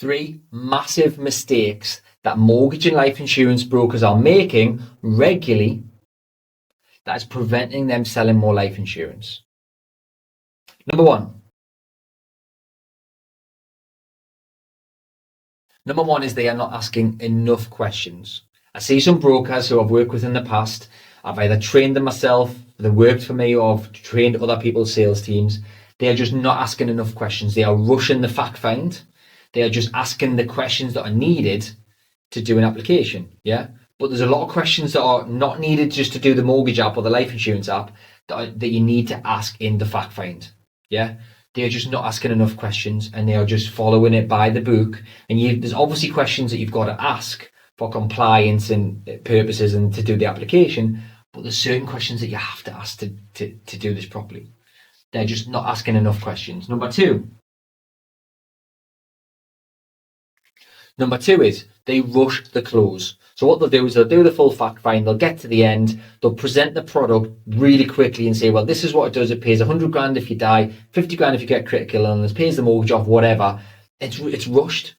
Three massive mistakes that mortgage and life insurance brokers are making regularly that is preventing them selling more life insurance. Number one is they are not asking enough questions. I see some brokers who I've worked with in the past. I've either trained them myself, they worked for me, or I've trained other people's sales teams. They are just not asking enough questions. They are rushing the fact find. They are just asking the questions that are needed to do an application. Yeah. But there's a lot of questions that are not needed just to do the mortgage app or the life insurance app that you need to ask in the fact find. Yeah. They are just not asking enough questions, and they are just following it by the book. And there's obviously questions that you've got to ask for compliance and purposes and to do the application. But there's certain questions that you have to ask to do this properly. They're just not asking enough questions. Number two is they rush the close. So what they'll do is they'll do the full fact find, they'll get to the end, they'll present the product really quickly and say, well, this is what it does. It pays 100 grand if you die, 50 grand if you get critical illness, pays the mortgage off, whatever. It's rushed.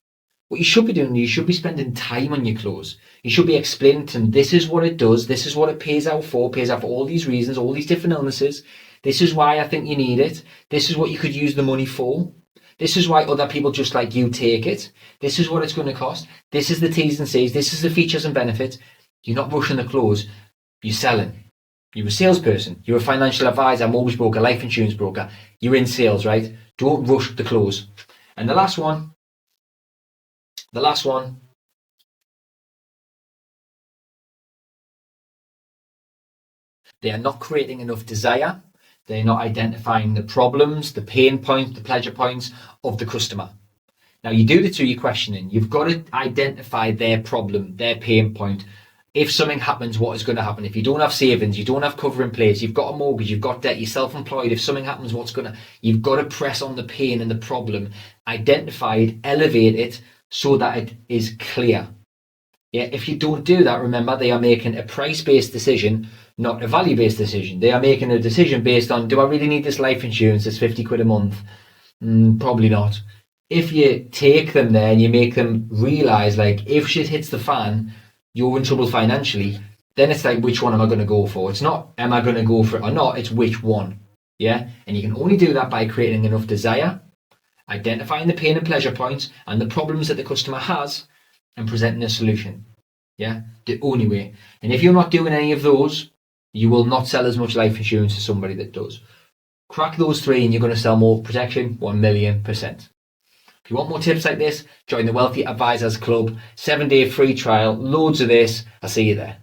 What you should be doing, you should be spending time on your close. You should be explaining to them, this is what it does, this is what it pays out for all these reasons, all these different illnesses. This is why I think you need it. This is what you could use the money for. This is why other people just like you take it. This is what it's going to cost. This is the T's and C's. This is the features and benefits. You're not rushing the close. You're selling. You're a salesperson. You're a financial advisor, mortgage broker, life insurance broker. You're in sales, right? Don't rush the close. And the last one, they are not creating enough desire. They're not identifying the problems, the pain points, the pleasure points of the customer. Now, you do the 2-year questioning. You've got to identify their problem, their pain point. If something happens, what is going to happen? If you don't have savings, you don't have cover in place, you've got a mortgage, you've got debt, you're self-employed. If something happens, you've got to press on the pain and the problem, identify it, elevate it so that it is clear. Yeah, if you don't do that, remember, they are making a price-based decision, not a value-based decision. They are making a decision based on, do I really need this life insurance? It's 50 quid a month. Probably not. If you take them there and you make them realize, like, if shit hits the fan, you're in trouble financially, then it's like, which one am I going to go for? It's not, am I going to go for it or not? It's which one. Yeah. And you can only do that by creating enough desire, identifying the pain and pleasure points and the problems that the customer has, and presenting a solution. Yeah. The only way. And if you're not doing any of those, you will not sell as much life insurance as somebody that does. Crack those 3 and you're going to sell more protection, 1,000,000%. If you want more tips like this, join the Wealthy Advisors Club, 7-day free trial, loads of this. I'll see you there.